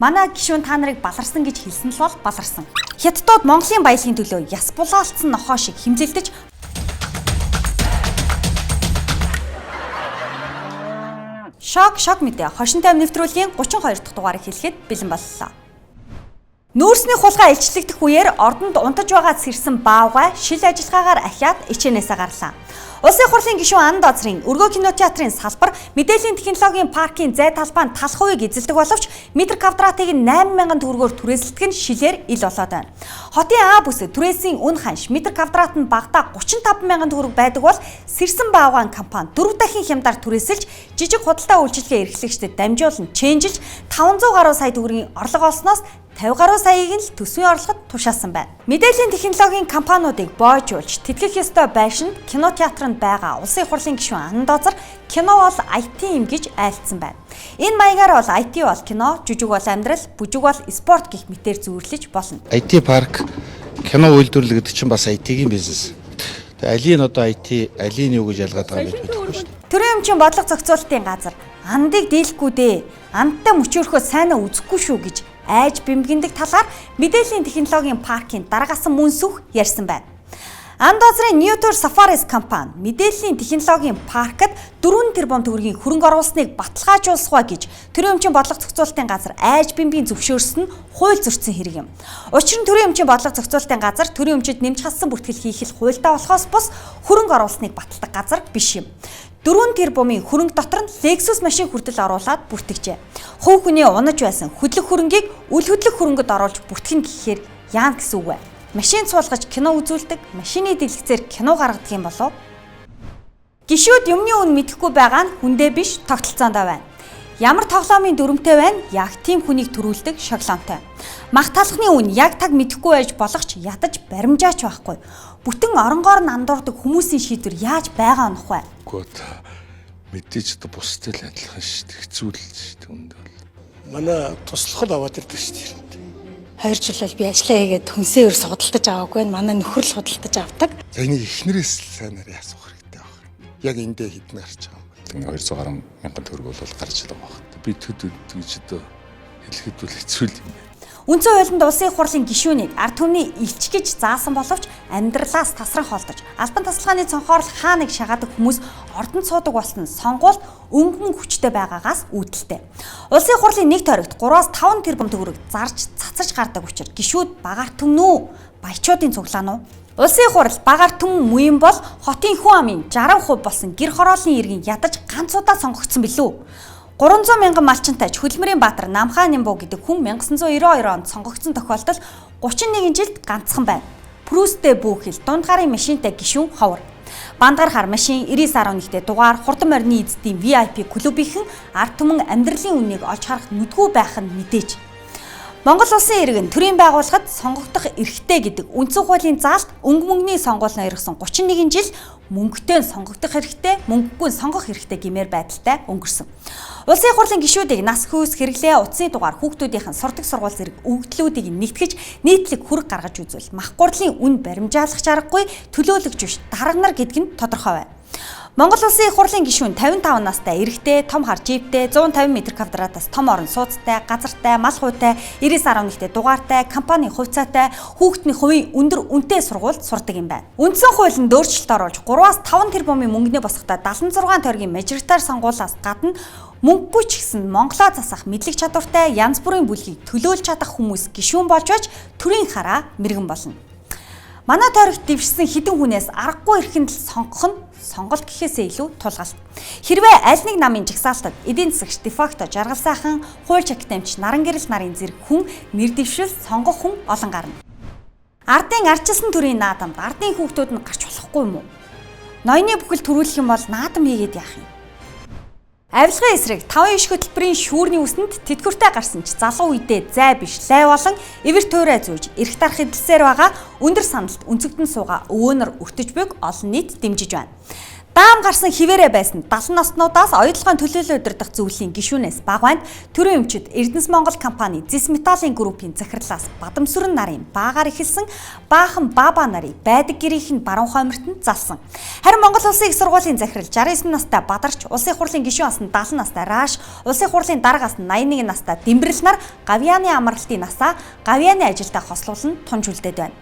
Манай гишүүн та нарыг баларсан гэж хэлсэн л бол баларсан. Хятадууд Монголын баялагын төлөө яс булаалтсан нохоо шиг химлэлдэж шок мэдээ хошинтой нэвтрүүлгийн 32 дахь дугаарыг хэлэхэд бэлэн боллоо. Нүүрсний хулгай илчлэгдэх үеэр ордонд унтаж байгаа сэрсэн баавгай шил ажиллагаагаар ахиад ичээнээсээ гарлаа. Улсын их хурлын гишүүн Ан Дозрын Өргөө кинотеатрын салбар мэдээллийн технологийн паркийн зай талбайнд талах хувийг эзэлдэг боловч метр квадратыг 8,000 төгрөгөөр түрээсэлдэг нь шилээр ил болоод байна. Хотын А бүсэд түрээсийн үн ханш метр квадрат нь багадаа 35,000 төгрөг байдаг бол сэрсэн баавгаан компани 4 дахин хямдаар түрээсэлж жижиг худалдаа үйлчилгээ эрхлэгчдэд дамжуулан ченжилж 500 гаруй сая төгрөгийн орлого олсноос 50 гаруй саяыг нь төсвийн орлогод тушаасан байна. Мэдээллийн технологийн компаниудыг боожуулж тэтгэх ёстой байшин кинотеатранд байгаа улсын их хурлын гишүүн Ан Дозр кино бол IT юм гэж айлцсан байна. Энэ маягаар бол IT бол кино, жүжиг бол амьдрал, бүжиг бол спорт гэх мэтээр зүйрлэж болно. IT парк кино үйлдвэрлэл гэдэг чинь бас IT-ийн бизнес. Тэгээ алийн одоо IT, алийн юу гэж ялгаад байгаа юм бэ? Төрийн өмчийн бодлого зохицуулалтын газар андыг дийлэхгүй дээ. Андтай мөчөөрхөө сайнаа үзэхгүй шүү гэж айж бэмгэндэг талаар мэдээллийн технологийн паркийн дараагасан мөн сүх ярьсан байна. Ан Дозрын Newtor Safaris компани мэдээллийн технологийн паркад 4 тэрбум төгрөгийн хөрөнгө оруулсныг баталгаажуулсгаа гэж төрийн өмчийн бодлого зохицуулалтын газар айж бэмбийн зөвшөөрсөн нь хууль зөрчсөн хэрэг юм. Учир нь төрийн өмчийн бодлого зохицуулалтын газар төрийн өмчөд нэмж хассан бүртгэл хийх л хуультай болохоос бус хөрөнгө оруулсныг баталдаг газар биш юм. 4 тэрбумын хөрөнгө дотор нь Lexus машин хүртэл оруулаад бүртгэжээ. Хувь хүний унаж байсан хөдлөх хөрөнгийг үл хөдлөх хөрөнгөд оруулж бүртгэн гэхээр яана гэсэн үг вэ? Машин цуулгаж кино үзүүлдэг, машины дэлгэцээр кино гаргадаг юм болов? Гишүүд юмны үн мэдэхгүй байгаа нь хүндээ биш тогтолцоонд байна. Ямар тоглоомын дүрмтэй байна? Яг тийм хүнийг төрүүлдэг шоглонтой. Мах талхны үн яг таг мэдэхгүй байж болох ч ядаж баримжаач байхгүй. Бүтэн оронгоор нь андуурдаг хүмүүсийн шийдвэр яаж байгаа нөх вэ? Гэхдээ мэдээж одоо бусдад л адилхан шүү дээ. Хэцүүлж шүү дээ үнд бол. Манай туслах аваад ирдэг шүү дээ. 2 жил бол би ажиллаа хийгээд хүнсээр судалдаж аваагүй. Манай нөхөр л судалдаж авдаг. За энийг эхнэрээс сайнаар асуух хэрэгтэй байна. Яг эндээ хідэн гарч байгаа юм байна. 200 гаруй мянган төгрөг бол гарч байгаа байна. Би төд гэж одоо хэлэхэд бол хэцүү юм байна. Үндсэн хуулинд улсын их хурлын гишүүнийг ард түмний элч гэж заасан боловч амьдралаас тасран холдож албан тасалгааны цонхоор хаа нэг шагадаг хүмүүс ордонд суудаг болсон сонгуульд өнгөн хүчтэй байгаагаас үүдэлтэй. Улсын их хурлын нэг тойрогт 3-5 тэрбум төгрөг зарж цацаж гардаг учраас гишүүд багаар түмнүү баячуудын цуглаан уу? Улсын их хурл багаар түмэн муйн бол хотын хүн амын 60% болсон гэр хорооллын иргэн ядаж ганц удаа сонгогдсон билүү? 300 мянган малчинтай Хөдөлмөрийн Баатар Намхаа Нимбу гэдэг хүн 1992 онд сонгогдсон тохиолдол 31 жилд ганцхан байна. Прүсттэй бүхэл дунд гарын машинтай гишүүн ховор. Бандгар хар машин 99.1-тэй дугаар хурдан морины эзэдийн VIP клубийнхэн ард түмэн амьдралын үннийг олж харах нүдгүй байх нь мэдээж. Монгол улсын иргэн төрийн байгууллагад сонгогдох эрхтэй гэдэг үндсэн хуулийн заалт өнгө мөнгөний сонгуулиа иргсэн 31 жил мөнгөтэй сонгогдох хэрэгтэй, мөнгөгүй сонгох хэрэгтэй гэмээр байдалтай өнгөрсөн. Улсын их хурлын гишүүдийг нас хүйс хэрэглээ утасны дугаар хүүхдүүдийн сурдаг сургууль зэрэг өгөгдлүүдийг нэгтгэж нийтлэг хүрэг гаргаж үзвэл мах гурлын үн баримжаалах аргагүй төлөөлөгч биш дарга нар гэдэг нь тодорхой байна. Монгол улсын их хурлын гишүүн 55 настай эрэгтэй, том хар жиптэй, 150 м2-аас том орон сууцтай, газартай, мал хуйтай, 99.1-тэй дугаартай, компани хувьцаатай, хүүхдийн хувийн өндөр үнэтэй сургуульд сурдаг юм байна. Үндсэн хуулинд өөрчлөлт оруулж 3-5 тэрбумын мөнгөний босготой 76 тойргийн мажоритар сонгуулиас гадна мөнгөгүй ч гэсэн Монголоо засах мэдлэг чадвартай янз бүрийн бүлгийг төлөөлж чадах хүмүүс гишүүн болж байж төрийн хараа мэрэгэн болно. Манай тойрогт дэвшсэн хідэн хүнээс аргагүй эрхэнд л сонгох нь сонголт гэхээсээ илүү тулгалт. Хэрвээ аль нэг намын жагсаалтад эдийн засагч дефакто жаргал сайхан хууль чагтамж наран гэрэл нарын зэрэг хүн нэр дэвшил сонгох хүн олон гарна. Ардын арчилсан төрийн наадамд ардын хүүхдүүд нь гарч болохгүй юм уу? Ноёны бүхэл төрүүлэх юм бол наадам хийгээд яах юм? Авилгын эсрэг 5 иш хөтөлбөрийн шүүрний үсэнд тэтгэвртэй гарсан ч залуу үедээ зай биш лай болон эвэр туурай зүүж эрх дарах эдэлсээр байгаа өндөр саналд өнцөгдөн суугаа өвөөнөр өртөж буйг олон нийт дэмжиж байна. Даам гарсан хിവэрэ байсан 70 наснуудаас оюутлогын төлөөлөл удирдах зөвлөлийн гишүүнээс Багванд төрийн өмчөд Эрдэнэс Монгол компани Зис Металлын группийн захирлаас Бадамсүрэн нарын баагаар эхэлсэн баахан баба нарыг байдаг гэрийнх нь баруун хоймортод залсан. Харин Монгол Улсын их сургуулийн захирал 69 настай Бадарч, Улсын их хурлын гишүүн асн 70 настай Рааш, Улсын их хурлын дарга асн 81 настай Дэмбэрэл нар Гавьяаны амралтын насаа Гавьяаны ажилдаа хослуулан тунж үлдээд байна.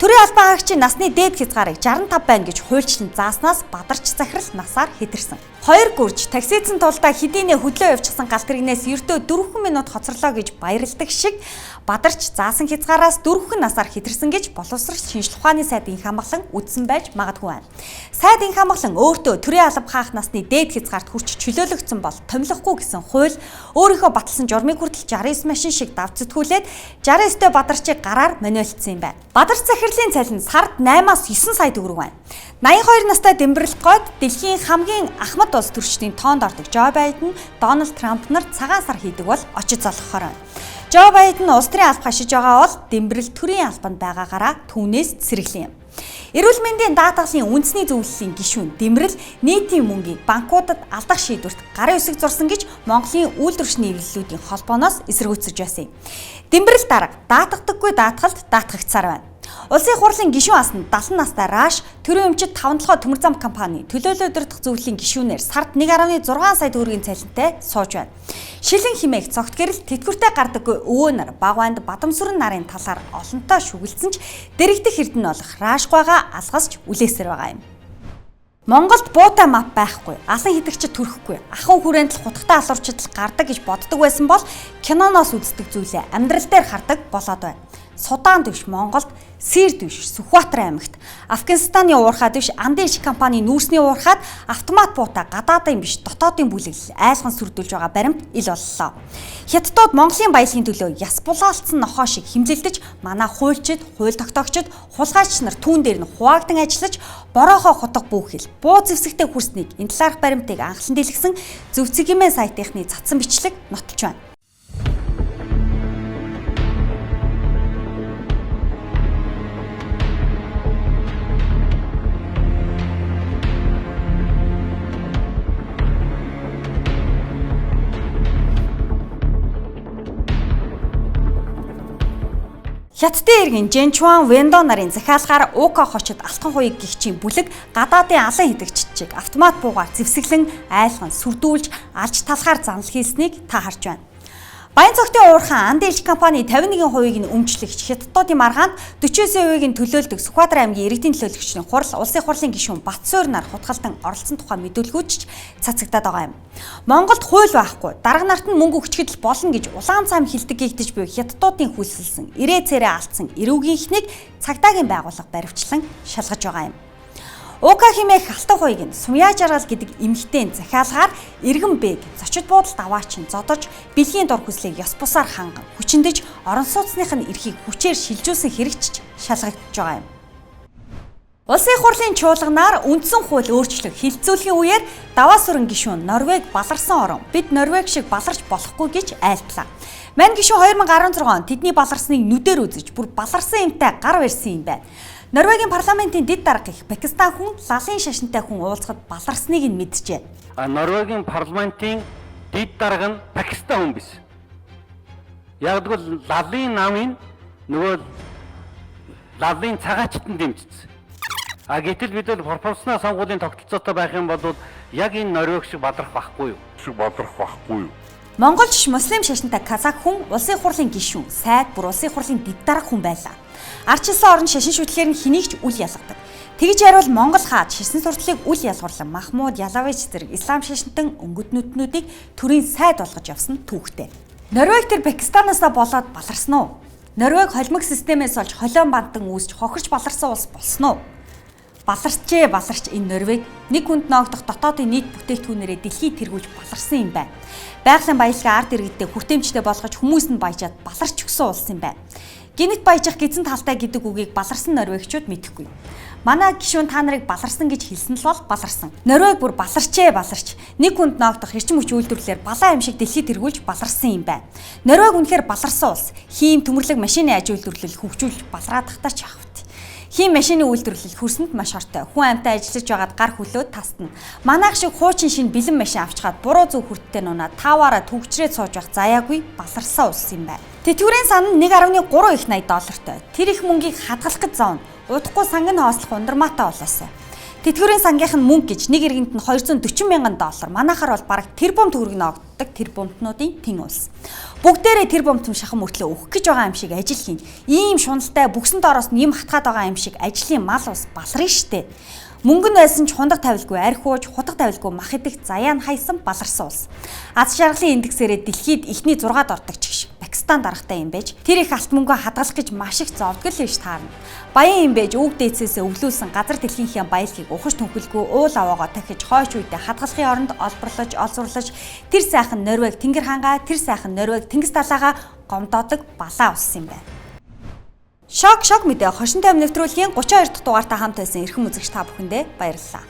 Төрийн албан хаагчийн насны дээд хязгаарыг 65 байна гэж хуульчлан зааснаас Бадарч захирал насаар хэтэрсэн. 2 гүрж таксицэн тулдаа хэдийнэ хөдлөө явчихсан галт тэрэгнээс ердөө 4 минут хоцорлоо гэж баярладаг шиг Бадарч заасан хязгаараас 4 насаар хэтэрсэн гэж боловсрол шинжилгээ ухааны сайдын хамгаалан үздсэн байж магадгүй байна. Сайдын хамгаалан өөртөө төрийн алба хаах насны дээд хязгаарт хүрч чөлөөлөгдсөн бол томилохгүй гэсэн хууль өөрийнхөө баталсан журмыг хүртэл 69 машин шиг давцэтгүүлээд 69-т Бадарчийг гараар мануйлцсан юм байна. Бадарч захирлын цалин сард 8-аас 9 сая төгрөг байна. 82 настай Дэмбэрэл гойд дэлхийн хамгийн ахмад улс төрчдийн тоонд ордог Жо Байден, Дональд Трамп нар цагаан сар хийдэг бол очиж залхахаар байна. Жо Байден улс төрийн алба хашиж байгаа бол Дэмбэрэл төрийн албанд байгаагаараа түүнээс цэрэглэн юм. Эрүүл мэндийн даатгалын үндэсний зөвлөлийн гишүүн Дэмбэрэл нийтийн мөнгийг банкудад алдах шийдвэрт гарын үсэг зурсан гэж Монголын үйлдвэрчний эрхлэлүүдийн холбооноос эсэргүүцэж байсан юм. Дэмбэрэл дарга даатгадаггүй даатгалд даатгагцсаар байна. Улсын их хурлын гишүүн асн 70 настай Рааш төрийн өмчөд 5 төмөр зам компани төлөөлөл удирдах зөвлөлийн гишүүнээр сард 1.6 сая төгрөгийн цалинтай сууж байна. Шилэн химээх цогт гэрэл тэтгэвртэй гардаггүй өвөө нар Багванд Бадамсүрэн нарын талаар олонтоо шүглэлсэн ч дэрэгдэх эрдэнэ болох Раашгүйгаа алгасч үлээсээр байгаа юм. Монголд буутай мап байхгүй, асан хидэгчд төрөхгүй, ахын хүрээнд л хутгатай алуурчид л гардаг гэж боддог байсан бол киноноос үздэг зүйлээ амьдрал дээр хардаг болоод байна. Судаан дэвш Монголд, Сир дэвш Сүхбаатар аймагт, Афганистаны уурхай дэвш Андын иш компани нүүрсний уурхайд автомат буутай гадаадын биш дотоодын бүлэглэл айлган сүрдүүлж байгаа баримт ил боллоо. Хятадууд Монголын баялагын төлөө яс булаалтсан нохоо шиг химлэлдэж манай хуульчид, хууль тогтоогчид, хулгайч нар түүн дээр нь хуваагдан ажиллаж бороохоо хутга бүүхэл, буу зэвсэгтэй хүрснийг энэ талаарх баримтыг анхлан дэлгэсэн Зөв цэгмээ сайтынхны цацсан бичлэг нотолж байна. Хятадын иргэн Жэнчуан Вэндо нарын захиалгаар УК хочод алтан хуйг гихчийн бүлэг гадаадын алан хидэгчдийг автомат буугаар зэвсэглэн айлган сүрдүүлж алж талахаар занал хийснийг та харж байна. Баян цогтын уурхайн Андын иш компани 51% нь өмчлөгч хятадуудын маргаанд 49% нь төлөөлдөг Сүхбаатар аймгийн иргэдийн төлөөлөгчдийн хурал улсын хурлын гишүүн Батсуур нар хутгалтан оролцсон тухай мэдүүлгүүд ч цацагдаад байгаа юм. Монголд хууль байхгүй, дарга нарт нь мөнгө өгчгэд л болно гэж улаан цайм хилдэг гэгдэж буй хятадуудын хүлсэлсэн ирээ цэрээ алдсан эрүүгийнхнийг цагдаагийн байгууллага баривчлан шалгаж байгаа юм. УК химээх алтан хуйг нь Сумья жаргал гэдэг эмэгтэй захиалгаар иргэн бэг зочид буудалд аваачин зодож бэлгийн дур хүслийг ёс бусаар ханган хүчиндэж орон сууцных нь эрхийг хүчээр шилжүүлсэн хэрэгч шалгагдж байгаа юм. Улсын их хурлын чуулганаар үндсэн хууль өөрчлөлт хилцүүлэхийн үеэр даваа сүрэн гишүүн Норвег баларсан орон бид Норвег шиг баларч болохгүй гэж айлтлаа. Мань гишүүн 2016 он тэдний баларсныг нүдээр үзэж бүр баларсан юмтай гар барьсан юм байна. Норвегийн парламентын дэд дарга их Пакистан хүн лалын шашинтай хүн уулзахад баларсныг нь мэджээ. Норвегийн парламентын дэд дарга нь Пакистан хүн биш. Ягдгол лалын намын нөгөө лалын цагаачтанд дэмжсэн. Гэтэл бид бол пропорционал сонгуулийн тогтолцоотой байх юм бол яг энэ Норвег шиг баларх байхгүй юу? Монголч муслим шашинтай казак хүн улсын хурлын гишүүн, сайд бүр улсын хурлын дэд дарга хүн байлаа. Арчилсан орон шашин шүтлгээр нь хэнийг ч үл ялгадаг. Тэгж яривал Монгол хаад шашин сурталыг үл ялгуурлан Махмуд Ялавич зэрэг ислам шашинтан өнгөднүүднүүдийг төрийн сайд болгож явсан түүхтэй. Норвег тэр Пакистанаас болоод баларсан уу? Норвег холимог системээс олж холион бантан үүсч хохирч баларсан улс болсон уу? Баларч энэ Норвег нэг хүнд ноогдох дотоодын нийт бүтээгдэхүүнээрээ дэлхийд тэргүүлж баларсан юм байна. Байгалийн баялагын ард иргэдээ хүртээмжтэй болгож хүмүүс нь баяжаад баларч өгсөн улс юм байна. Гинэт баяжих гизэн талтай гэдэг үгийг баларсан норвегчууд мэдэхгүй. Манай гишүүн та нарыг баларсан гэж хэлсэн л бол баларсан. Норвег бүр баларч нэг хүнд ноогдох эрчим хүч үйлдвэрлэлээр балаа юм шиг дэлхийд тэргүүлж баларсан юм байна. Норвег үнэхээр баларсан улс. Хийм төмөрлөг машины аж үйлдвэрлэл хөгжүүлж балраадахтаа ч явахт. Хим машины үйлдвэрлэл хөрсөнд маш хортой. Хүн амтай ажиллаж байгаад гар хөлөөд тасна. Манайх шиг хуучин шин бэлэн машин авчгаад буруу зөв хүрттэй нунаад таваараа түгчрээд сууж байх заяагүй баларсан улс юм байна. Тэтгэврийн сан нь 1.3 их $80. Тэр их мөнгийг хадгалах гэж зовно. Удахгүй санг нь хоослох ундрмаатай болоосай. Тэтгэврийн сангийнх нь мөнгө гэж нэг иргэнд нь $240 мянган. Манайхаар бол бараг тэрбум төгрөг ногддог тэрбумтнуудын тэн улс. Бүгдээрээ тэрбумтм шахам мөртлөө өгөх гэж байгаа юм шиг ажил хийн. Ийм шуналтай бүгсэн доороос нэм хатгаад байгаа юм шиг ажлын мал ус баларна штэ. Мөнгө нь байсан ч хундаг тавилгүй, архиуж, хутаг тавилгүй мах идэх заяа нь хайсан баларсан улс. Аз жаргалын индексээрээ дэлхийд эхний 6-д ордог ч гэх Пакистан даргатай юм байж тэр их алт мөнгөө хадгалах гэж маш их зовдгол хийж таарна. Баян юм байж үг дээдсээсээ өвлүүлсэн газар дэлхийнхээ баялагийг ухаж түнхэлгүй уул аваагаа тахиж хойш үедээ хадгалахын оронд олборлож, олзуурлаж тэр сайхан Норвег Тэнгэр хаангаа, тэр сайхан Норвег Тэнгис далайгаа гомдоодог балаа улс юм байна. Шок мэдээ 25 нэвтрүүлгийн 32 дахь дугаартай хамт байсан эрхэм үзэгч та бүхэндээ баярлалаа.